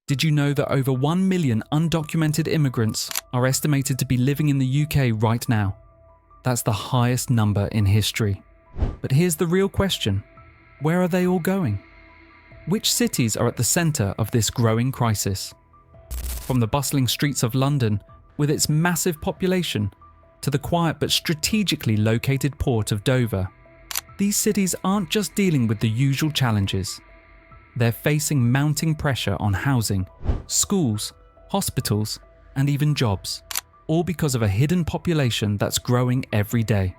Did you know that over 1 million undocumented immigrants are estimated to be living in the UK right now? That's the highest number in history. But here's the real question. Where are they all going? Which cities are at the centre of this growing crisis? From the bustling streets of London, with its massive population, to the quiet but strategically located port of Dover, these cities aren't just dealing with the usual challenges. They're facing mounting pressure on housing, schools, hospitals, and even jobs, all because of a hidden population that's growing every day.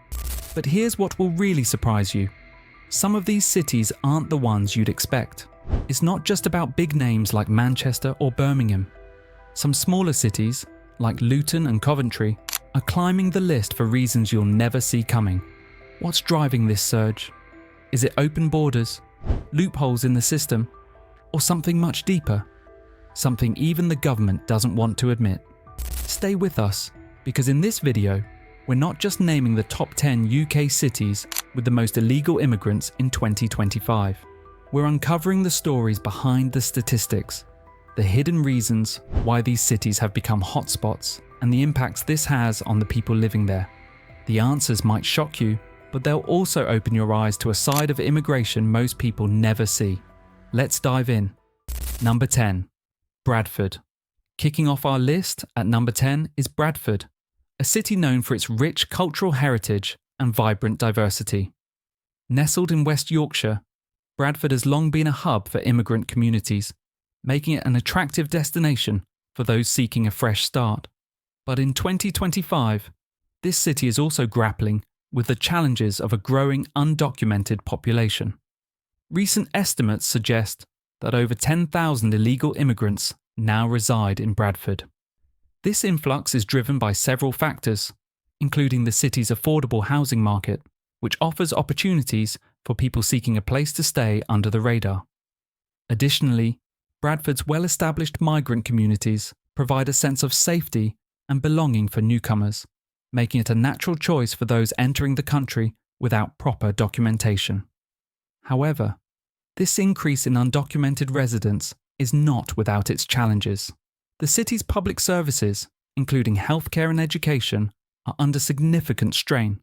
But here's what will really surprise you. Some of these cities aren't the ones you'd expect. It's not just about big names like Manchester or Birmingham. Some smaller cities, like Luton and Coventry, are climbing the list for reasons you'll never see coming. What's driving this surge? Is it open borders, loopholes in the system, or something much deeper? Something even the government doesn't want to admit. Stay with us, because in this video, we're not just naming the top 10 UK cities with the most illegal immigrants in 2025. We're uncovering the stories behind the statistics, the hidden reasons why these cities have become hotspots, and the impacts this has on the people living there. The answers might shock you, but they'll also open your eyes to a side of immigration most people never see. Let's dive in. Number 10. Bradford. Kicking off our list at number 10 is Bradford, a city known for its rich cultural heritage and vibrant diversity. Nestled in West Yorkshire, Bradford has long been a hub for immigrant communities, making it an attractive destination for those seeking a fresh start. But in 2025, this city is also grappling with the challenges of a growing undocumented population. Recent estimates suggest that over 10,000 illegal immigrants now reside in Bradford. This influx is driven by several factors, including the city's affordable housing market, which offers opportunities for people seeking a place to stay under the radar. Additionally, Bradford's well-established migrant communities provide a sense of safety and belonging for newcomers, making it a natural choice for those entering the country without proper documentation. However, this increase in undocumented residents is not without its challenges. The city's public services, including healthcare and education, are under significant strain,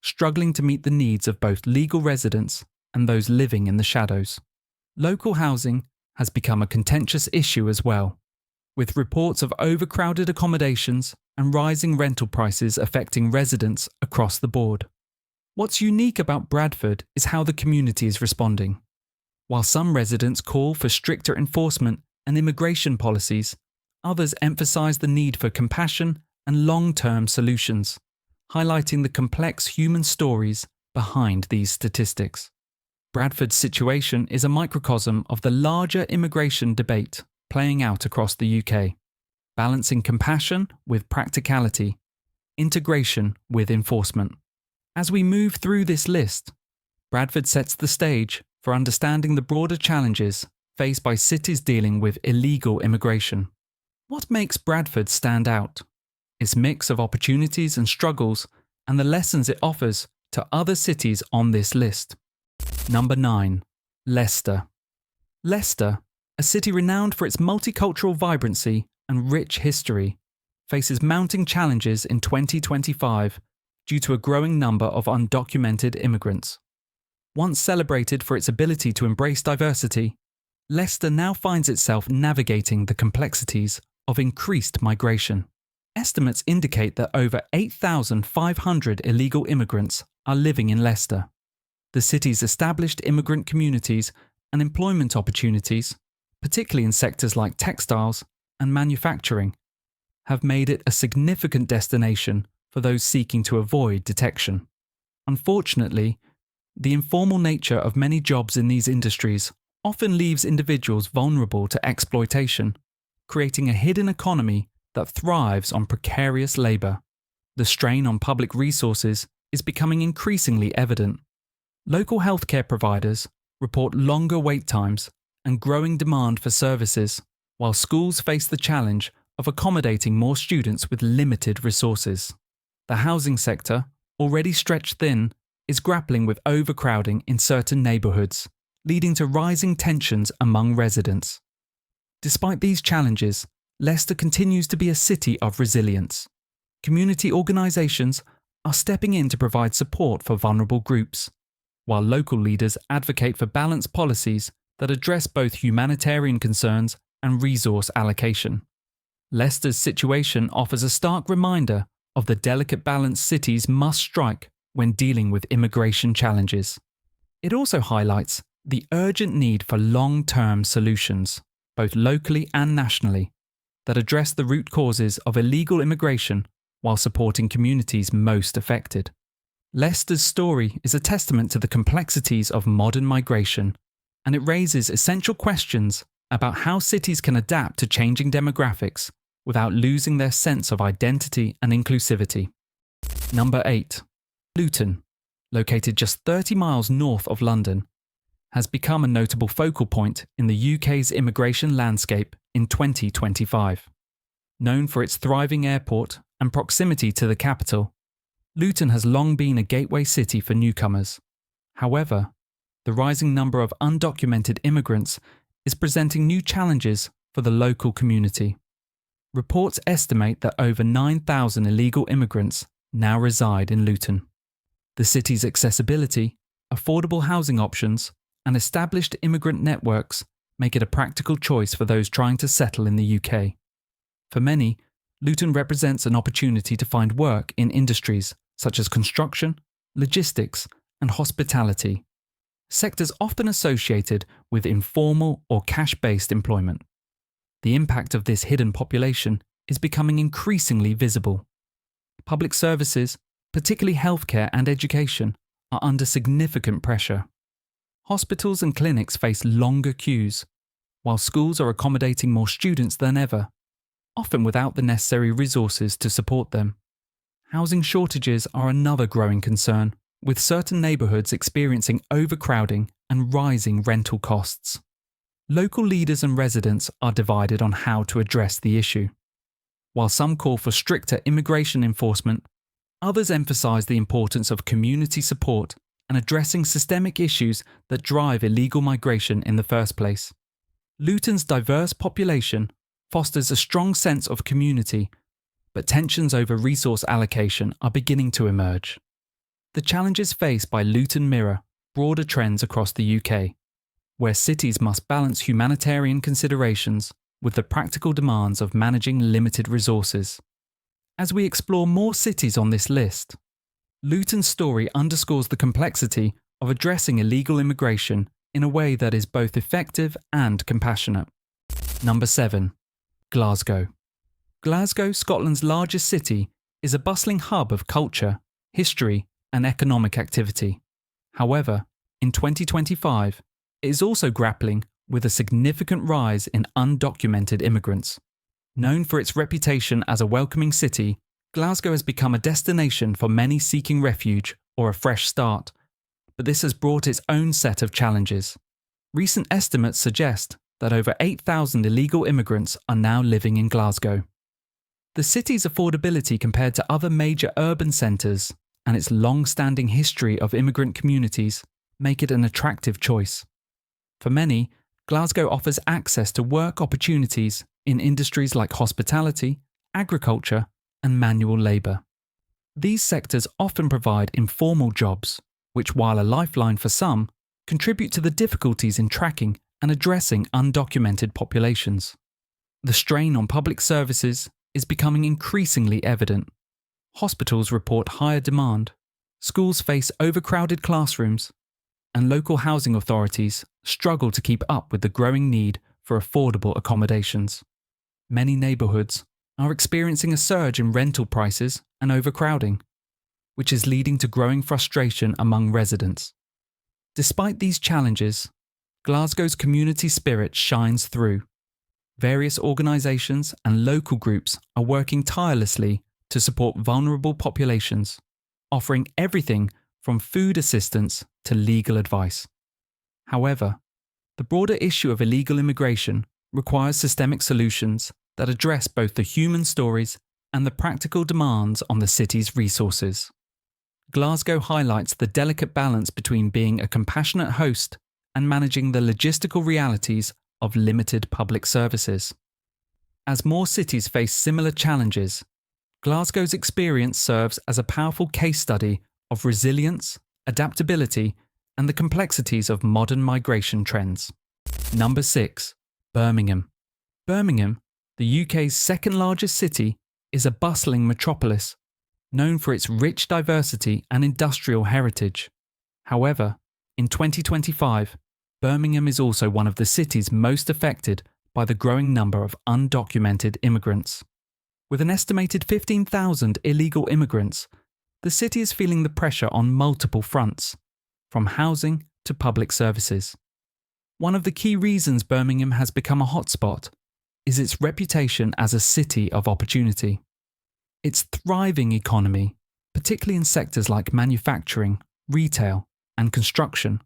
struggling to meet the needs of both legal residents and those living in the shadows. Local housing has become a contentious issue as well, with reports of overcrowded accommodations and rising rental prices affecting residents across the board. What's unique about Bradford is how the community is responding. While some residents call for stricter enforcement and immigration policies, others emphasise the need for compassion and long-term solutions, highlighting the complex human stories behind these statistics. Bradford's situation is a microcosm of the larger immigration debate playing out across the UK, balancing compassion with practicality, integration with enforcement. As we move through this list, Bradford sets the stage for understanding the broader challenges faced by cities dealing with illegal immigration. What makes Bradford stand out? Its mix of opportunities and struggles, and the lessons it offers to other cities on this list. Number 9. Leicester. Leicester, a city renowned for its multicultural vibrancy and rich history, faces mounting challenges in 2025 due to a growing number of undocumented immigrants. Once celebrated for its ability to embrace diversity, Leicester now finds itself navigating the complexities of increased migration. Estimates indicate that over 8,500 illegal immigrants are living in Leicester. The city's established immigrant communities and employment opportunities, particularly in sectors like textiles and manufacturing, have made it a significant destination for those seeking to avoid detection. Unfortunately, the informal nature of many jobs in these industries often leaves individuals vulnerable to exploitation, creating a hidden economy that thrives on precarious labour. The strain on public resources is becoming increasingly evident. Local healthcare providers report longer wait times and growing demand for services, while schools face the challenge of accommodating more students with limited resources. The housing sector, already stretched thin, is grappling with overcrowding in certain neighbourhoods, leading to rising tensions among residents. Despite these challenges, Leicester continues to be a city of resilience. Community organisations are stepping in to provide support for vulnerable groups, while local leaders advocate for balanced policies that address both humanitarian concerns and resource allocation. Leicester's situation offers a stark reminder of the delicate balance cities must strike when dealing with immigration challenges. It also highlights the urgent need for long-term solutions, both locally and nationally, that address the root causes of illegal immigration while supporting communities most affected. Leicester's story is a testament to the complexities of modern migration, and it raises essential questions about how cities can adapt to changing demographics without losing their sense of identity and inclusivity. Number 8. Luton, located just 30 miles north of London, has become a notable focal point in the UK's immigration landscape in 2025. Known for its thriving airport and proximity to the capital, Luton has long been a gateway city for newcomers. However, the rising number of undocumented immigrants is presenting new challenges for the local community. Reports estimate that over 9,000 illegal immigrants now reside in Luton. The city's accessibility, affordable housing options, and established immigrant networks make it a practical choice for those trying to settle in the UK. For many, Luton represents an opportunity to find work in industries such as construction, logistics, and hospitality, sectors often associated with informal or cash-based employment. The impact of this hidden population is becoming increasingly visible. Public services, particularly healthcare and education, are under significant pressure. Hospitals and clinics face longer queues, while schools are accommodating more students than ever, often without the necessary resources to support them. Housing shortages are another growing concern, with certain neighbourhoods experiencing overcrowding and rising rental costs. Local leaders and residents are divided on how to address the issue. While some call for stricter immigration enforcement, others emphasise the importance of community support and addressing systemic issues that drive illegal migration in the first place. Luton's diverse population fosters a strong sense of community, but tensions over resource allocation are beginning to emerge. The challenges faced by Luton mirror broader trends across the UK, where cities must balance humanitarian considerations with the practical demands of managing limited resources. As we explore more cities on this list, Luton's story underscores the complexity of addressing illegal immigration in a way that is both effective and compassionate. Number 7. Glasgow. Glasgow, Scotland's largest city, is a bustling hub of culture, history, and economic activity. However, in 2025, it is also grappling with a significant rise in undocumented immigrants. Known for its reputation as a welcoming city, Glasgow has become a destination for many seeking refuge or a fresh start, but this has brought its own set of challenges. Recent estimates suggest that over 8,000 illegal immigrants are now living in Glasgow. The city's affordability compared to other major urban centres and its long-standing history of immigrant communities make it an attractive choice. For many, Glasgow offers access to work opportunities in industries like hospitality, agriculture, and manual labour. These sectors often provide informal jobs, which, while a lifeline for some, contribute to the difficulties in tracking and addressing undocumented populations. The strain on public services is becoming increasingly evident. Hospitals report higher demand, schools face overcrowded classrooms, and local housing authorities struggle to keep up with the growing need for affordable accommodations. Many neighbourhoods are experiencing a surge in rental prices and overcrowding, which is leading to growing frustration among residents. Despite these challenges, Glasgow's community spirit shines through. Various organisations and local groups are working tirelessly to support vulnerable populations, offering everything from food assistance to legal advice. However, the broader issue of illegal immigration requires systemic solutions that address both the human stories and the practical demands on the city's resources. Glasgow highlights the delicate balance between being a compassionate host and managing the logistical realities of limited public services. As more cities face similar challenges, Glasgow's experience serves as a powerful case study of resilience, adaptability, and the complexities of modern migration trends. Number 6. Birmingham. Birmingham, the UK's second largest city, is a bustling metropolis, known for its rich diversity and industrial heritage. However, in 2025, Birmingham is also one of the cities most affected by the growing number of undocumented immigrants. With an estimated 15,000 illegal immigrants, the city is feeling the pressure on multiple fronts, from housing to public services. One of the key reasons Birmingham has become a hotspot is its reputation as a city of opportunity. Its thriving economy, particularly in sectors like manufacturing, retail, and construction,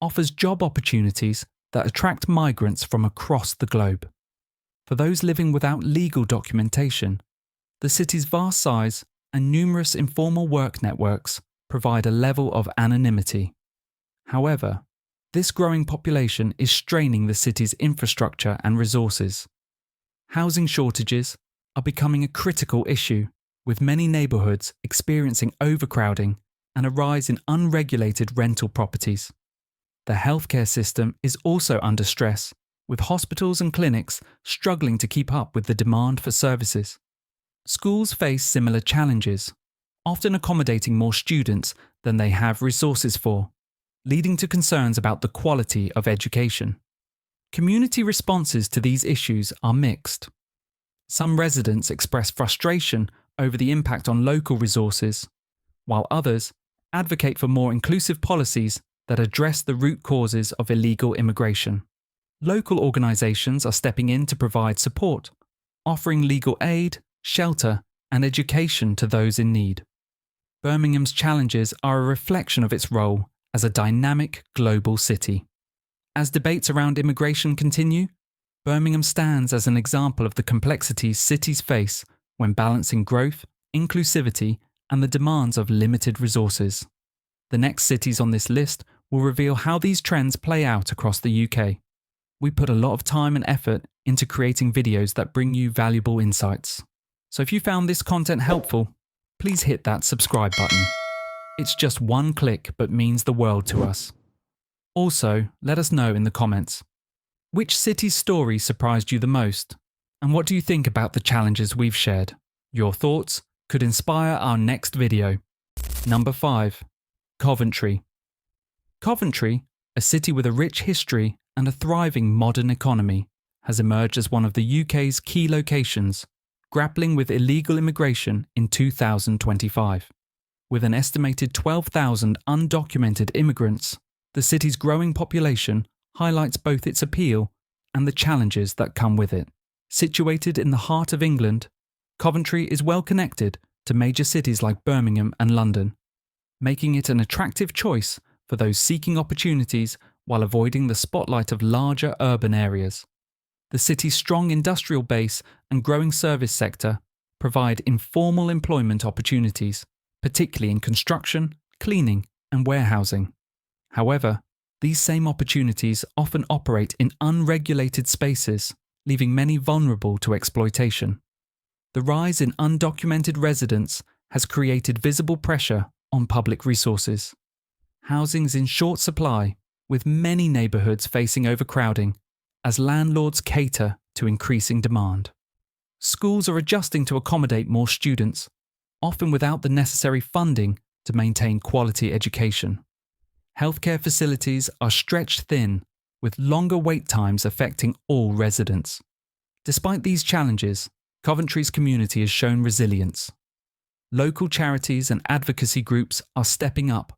offers job opportunities that attract migrants from across the globe. For those living without legal documentation, the city's vast size and numerous informal work networks provide a level of anonymity. However, this growing population is straining the city's infrastructure and resources. Housing shortages are becoming a critical issue, with many neighbourhoods experiencing overcrowding and a rise in unregulated rental properties. The healthcare system is also under stress, with hospitals and clinics struggling to keep up with the demand for services. Schools face similar challenges, often accommodating more students than they have resources for, leading to concerns about the quality of education. Community responses to these issues are mixed. Some residents express frustration over the impact on local resources, while others advocate for more inclusive policies that address the root causes of illegal immigration. Local organisations are stepping in to provide support, offering legal aid, shelter, and education to those in need. Birmingham's challenges are a reflection of its role as a dynamic global city. As debates around immigration continue, Birmingham stands as an example of the complexities cities face when balancing growth, inclusivity, and the demands of limited resources. The next cities on this list will reveal how these trends play out across the UK. We put a lot of time and effort into creating videos that bring you valuable insights. So if you found this content helpful, please hit that subscribe button. It's just one click but means the world to us. Also, let us know in the comments, which city's story surprised you the most? And what do you think about the challenges we've shared? Your thoughts could inspire our next video. Number 5. Coventry. Coventry, a city with a rich history and a thriving modern economy, has emerged as one of the UK's key locations, grappling with illegal immigration in 2025. With an estimated 12,000 undocumented immigrants, the city's growing population highlights both its appeal and the challenges that come with it. Situated in the heart of England, Coventry is well connected to major cities like Birmingham and London, making it an attractive choice for those seeking opportunities while avoiding the spotlight of larger urban areas. The city's strong industrial base and growing service sector provide informal employment opportunities, particularly in construction, cleaning, and warehousing. However, these same opportunities often operate in unregulated spaces, leaving many vulnerable to exploitation. The rise in undocumented residents has created visible pressure on public resources. Housing is in short supply, with many neighbourhoods facing overcrowding as landlords cater to increasing demand. Schools are adjusting to accommodate more students, often without the necessary funding to maintain quality education. Healthcare facilities are stretched thin, with longer wait times affecting all residents. Despite these challenges, Coventry's community has shown resilience. Local charities and advocacy groups are stepping up,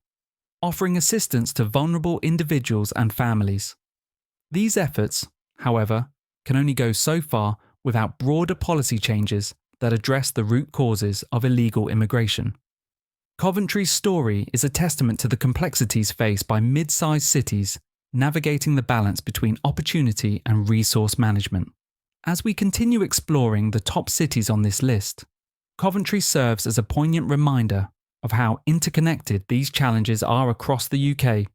offering assistance to vulnerable individuals and families. These efforts, however, can only go so far without broader policy changes that address the root causes of illegal immigration. Coventry's story is a testament to the complexities faced by mid-sized cities navigating the balance between opportunity and resource management. As we continue exploring the top cities on this list, Coventry serves as a poignant reminder of how interconnected these challenges are across the UK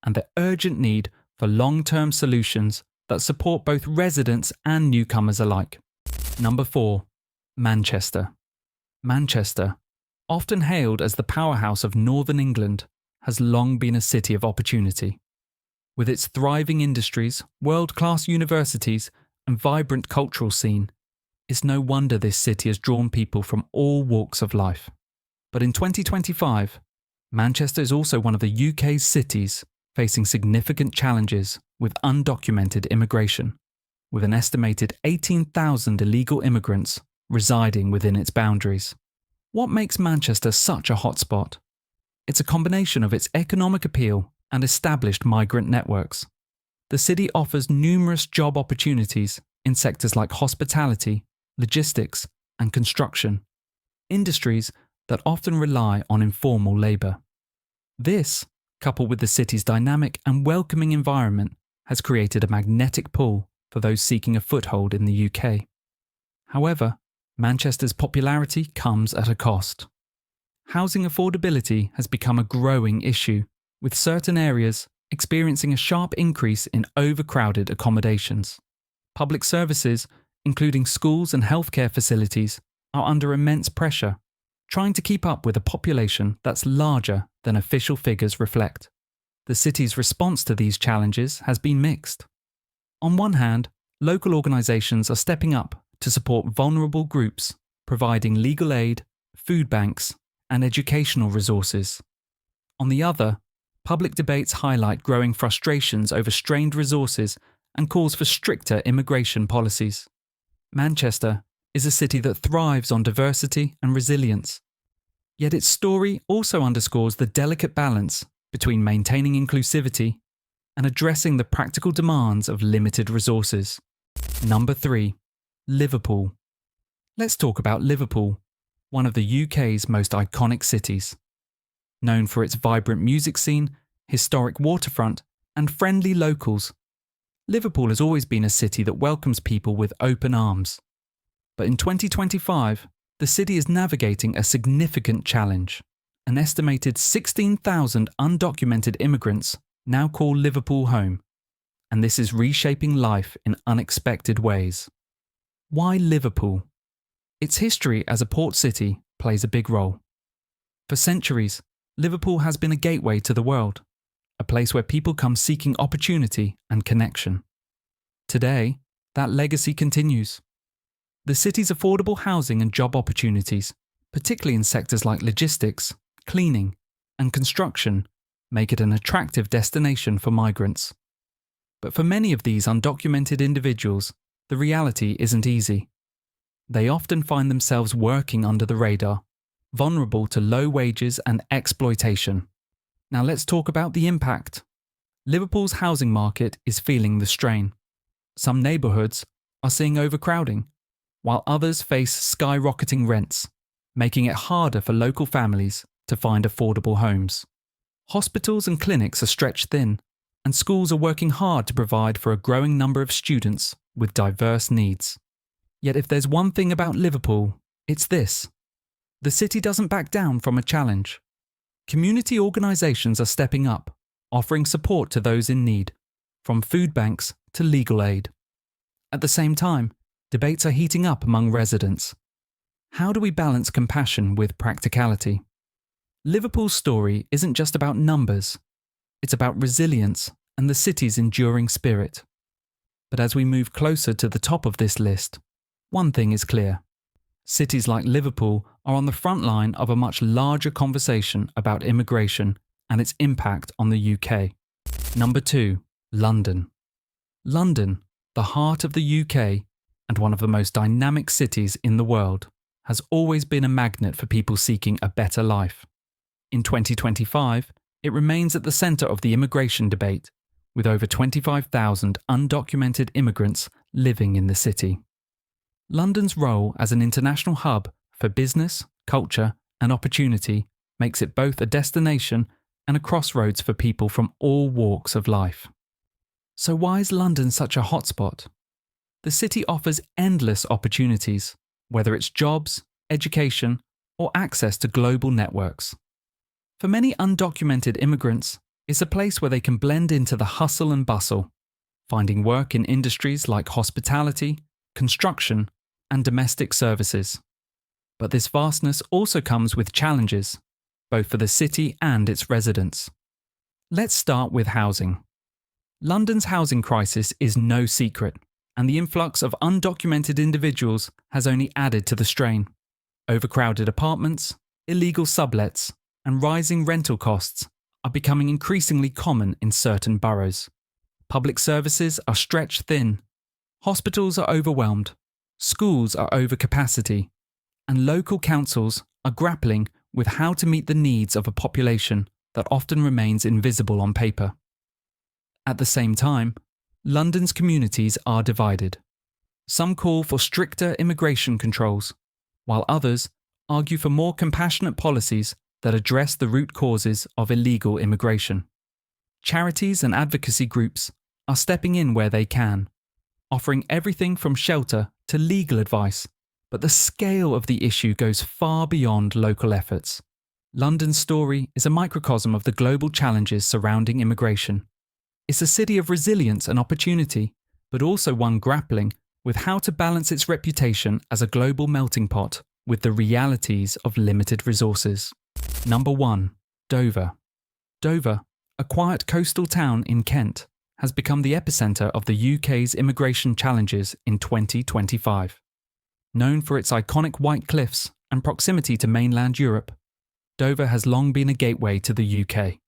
and the urgent need for long-term solutions that support both residents and newcomers alike. Number 4. Manchester. Manchester, often hailed as the powerhouse of Northern England, has long been a city of opportunity. With its thriving industries, world-class universities, and vibrant cultural scene, it's no wonder this city has drawn people from all walks of life. But in 2025, Manchester is also one of the UK's cities facing significant challenges with undocumented immigration, with an estimated 18,000 illegal immigrants residing within its boundaries. What makes Manchester such a hotspot? It's a combination of its economic appeal and established migrant networks. The city offers numerous job opportunities in sectors like hospitality, logistics, and construction, industries that often rely on informal labour. This, coupled with the city's dynamic and welcoming environment, has created a magnetic pull for those seeking a foothold in the UK. However, Manchester's popularity comes at a cost. Housing affordability has become a growing issue, with certain areas experiencing a sharp increase in overcrowded accommodations. Public services, including schools and healthcare facilities, are under immense pressure, trying to keep up with a population that's larger than official figures reflect. The city's response to these challenges has been mixed. On one hand, local organisations are stepping up to support vulnerable groups, providing legal aid, food banks, and educational resources. On the other, public debates highlight growing frustrations over strained resources and calls for stricter immigration policies. Manchester is a city that thrives on diversity and resilience. Yet its story also underscores the delicate balance between maintaining inclusivity and addressing the practical demands of limited resources. Number 3. Liverpool. Let's talk about Liverpool, one of the UK's most iconic cities. Known for its vibrant music scene, historic waterfront, and friendly locals, Liverpool has always been a city that welcomes people with open arms. But in 2025, the city is navigating a significant challenge. An estimated 16,000 undocumented immigrants now call Liverpool home, and this is reshaping life in unexpected ways. Why Liverpool? Its history as a port city plays a big role. For centuries, Liverpool has been a gateway to the world, a place where people come seeking opportunity and connection. Today, that legacy continues. The city's affordable housing and job opportunities, particularly in sectors like logistics, cleaning, and construction, make it an attractive destination for migrants. But for many of these undocumented individuals, the reality isn't easy. They often find themselves working under the radar, vulnerable to low wages and exploitation. Now let's talk about the impact. Liverpool's housing market is feeling the strain. Some neighbourhoods are seeing overcrowding, while others face skyrocketing rents, making it harder for local families to find affordable homes. Hospitals and clinics are stretched thin, and schools are working hard to provide for a growing number of students with diverse needs. Yet if there's one thing about Liverpool, it's this. The city doesn't back down from a challenge. Community organisations are stepping up, offering support to those in need, from food banks to legal aid. At the same time, debates are heating up among residents. How do we balance compassion with practicality? Liverpool's story isn't just about numbers. It's about resilience and the city's enduring spirit. But as we move closer to the top of this list, one thing is clear. Cities like Liverpool are on the front line of a much larger conversation about immigration and its impact on the UK. Number 2. London. London, the heart of the UK and one of the most dynamic cities in the world, has always been a magnet for people seeking a better life. In 2025, it remains at the centre of the immigration debate, with over 25,000 undocumented immigrants living in the city. London's role as an international hub for business, culture, and opportunity makes it both a destination and a crossroads for people from all walks of life. So why is London such a hotspot? The city offers endless opportunities, whether it's jobs, education, or access to global networks. For many undocumented immigrants, it's a place where they can blend into the hustle and bustle, finding work in industries like hospitality, construction, and domestic services. But this vastness also comes with challenges, both for the city and its residents. Let's start with housing. London's housing crisis is no secret, and the influx of undocumented individuals has only added to the strain. Overcrowded apartments, illegal sublets, and rising rental costs are becoming increasingly common in certain boroughs. Public services are stretched thin, hospitals are overwhelmed, schools are over capacity, and local councils are grappling with how to meet the needs of a population that often remains invisible on paper. At the same time, London's communities are divided. Some call for stricter immigration controls, while others argue for more compassionate policies that address the root causes of illegal immigration. Charities and advocacy groups are stepping in where they can, offering everything from shelter to legal advice, but the scale of the issue goes far beyond local efforts. London's story is a microcosm of the global challenges surrounding immigration. It's a city of resilience and opportunity, but also one grappling with how to balance its reputation as a global melting pot with the realities of limited resources. Number 1. Dover. Dover, a quiet coastal town in Kent, has become the epicenter of the UK's immigration challenges in 2025. Known for its iconic white cliffs and proximity to mainland Europe, Dover has long been a gateway to the UK.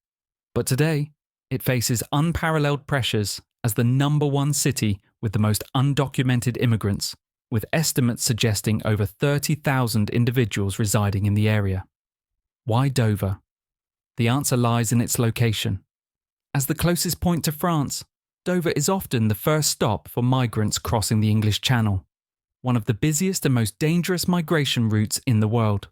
But today, it faces unparalleled pressures as the number 1 city with the most undocumented immigrants, with estimates suggesting over 30,000 individuals residing in the area. Why Dover? The answer lies in its location. As the closest point to France, Dover is often the first stop for migrants crossing the English Channel, one of the busiest and most dangerous migration routes in the world.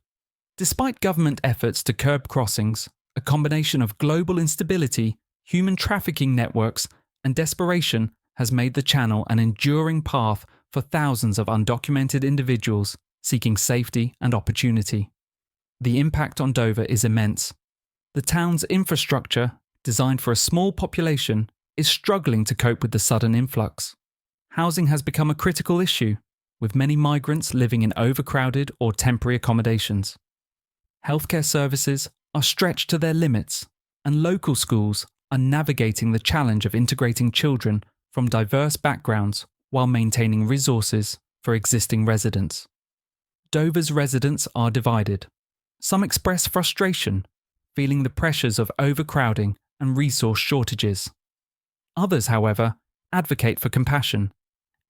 Despite government efforts to curb crossings, a combination of global instability, human trafficking networks, and desperation has made the Channel an enduring path for thousands of undocumented individuals seeking safety and opportunity. The impact on Dover is immense. The town's infrastructure, designed for a small population, is struggling to cope with the sudden influx. Housing has become a critical issue, with many migrants living in overcrowded or temporary accommodations. Healthcare services are stretched to their limits, and local schools are navigating the challenge of integrating children from diverse backgrounds while maintaining resources for existing residents. Dover's residents are divided. Some express frustration, feeling the pressures of overcrowding and resource shortages. Others, however, advocate for compassion,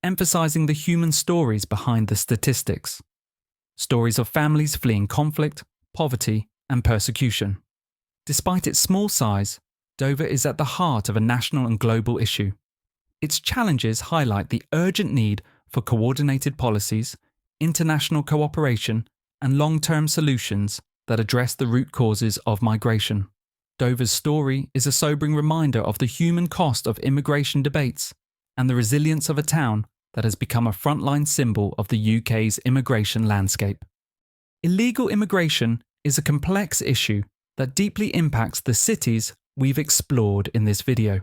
emphasizing the human stories behind the statistics. Stories of families fleeing conflict, poverty, and persecution. Despite its small size, Dover is at the heart of a national and global issue. Its challenges highlight the urgent need for coordinated policies, international cooperation, and long-term solutions that address the root causes of migration. Dover's story is a sobering reminder of the human cost of immigration debates and the resilience of a town that has become a frontline symbol of the UK's immigration landscape. Illegal immigration is a complex issue that deeply impacts the cities we've explored in this video.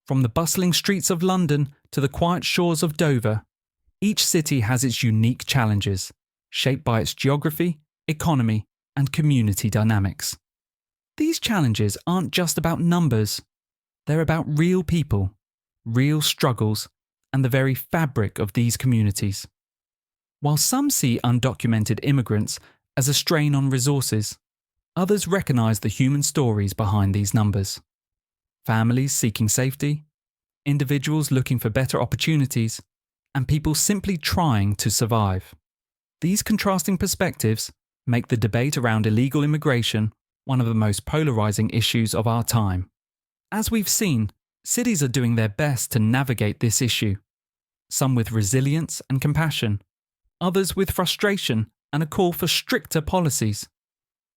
From the bustling streets of London to the quiet shores of Dover, each city has its unique challenges, shaped by its geography, economy, and community dynamics. These challenges aren't just about numbers, they're about real people, real struggles, and the very fabric of these communities. While some see undocumented immigrants as a strain on resources, others recognise the human stories behind these numbers. Families seeking safety, individuals looking for better opportunities, and people simply trying to survive. These contrasting perspectives make the debate around illegal immigration one of the most polarising issues of our time. As we've seen, cities are doing their best to navigate this issue, some with resilience and compassion, others with frustration and a call for stricter policies.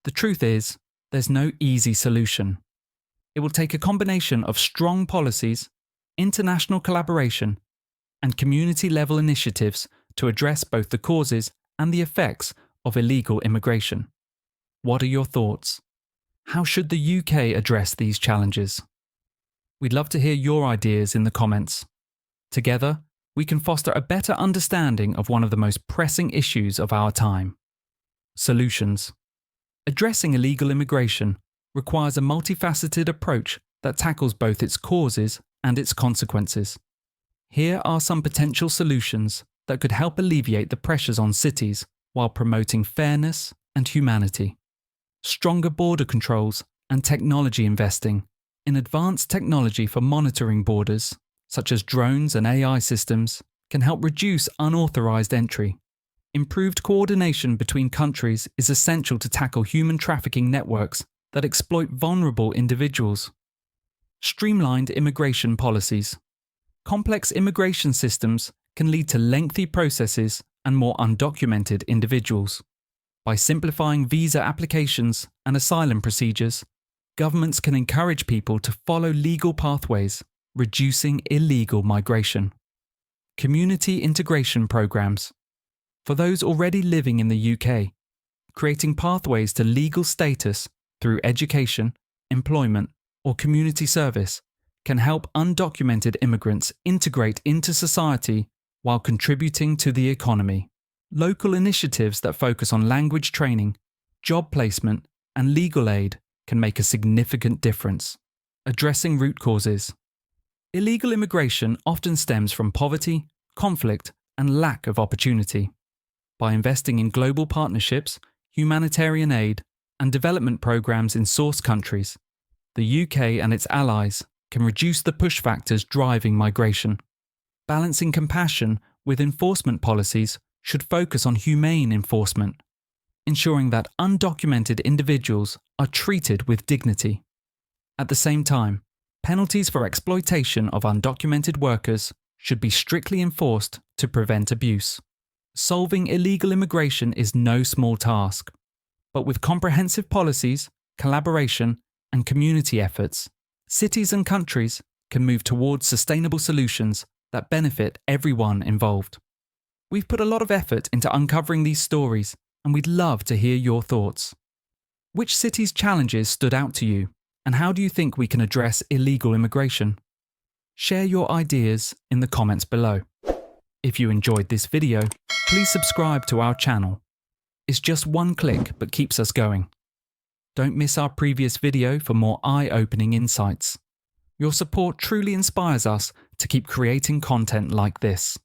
The truth is, there's no easy solution. It will take a combination of strong policies, international collaboration, and community-level initiatives to address both the causes and the effects of illegal immigration. What are your thoughts? How should the UK address these challenges? We'd love to hear your ideas in the comments. Together, we can foster a better understanding of one of the most pressing issues of our time. Solutions. Addressing illegal immigration requires a multifaceted approach that tackles both its causes and its consequences. Here are some potential solutions that could help alleviate the pressures on cities while promoting fairness and humanity. Stronger border controls and technology investing in advanced technology for monitoring borders, such as drones and AI systems, can help reduce unauthorized entry. Improved coordination between countries is essential to tackle human trafficking networks that exploit vulnerable individuals. Streamlined immigration policies. Complex immigration systems can lead to lengthy processes and more undocumented individuals. By simplifying visa applications and asylum procedures, governments can encourage people to follow legal pathways, reducing illegal migration. Community integration programs. For those already living in the UK, creating pathways to legal status through education, employment, or community service can help undocumented immigrants integrate into society while contributing to the economy. Local initiatives that focus on language training, job placement, and legal aid can make a significant difference. Addressing root causes. Illegal immigration often stems from poverty, conflict, and lack of opportunity. By investing in global partnerships, humanitarian aid, and development programs in source countries, the UK and its allies can reduce the push factors driving migration. Balancing compassion with enforcement policies should focus on humane enforcement, ensuring that undocumented individuals are treated with dignity. At the same time, penalties for exploitation of undocumented workers should be strictly enforced to prevent abuse. Solving illegal immigration is no small task, but with comprehensive policies, collaboration, and community efforts, cities and countries can move towards sustainable solutions that benefit everyone involved. We've put a lot of effort into uncovering these stories, and we'd love to hear your thoughts. Which cities' challenges stood out to you, and how do you think we can address illegal immigration? Share your ideas in the comments below. If you enjoyed this video, please subscribe to our channel. It's just one click but keeps us going. Don't miss our previous video for more eye-opening insights. Your support truly inspires us to keep creating content like this.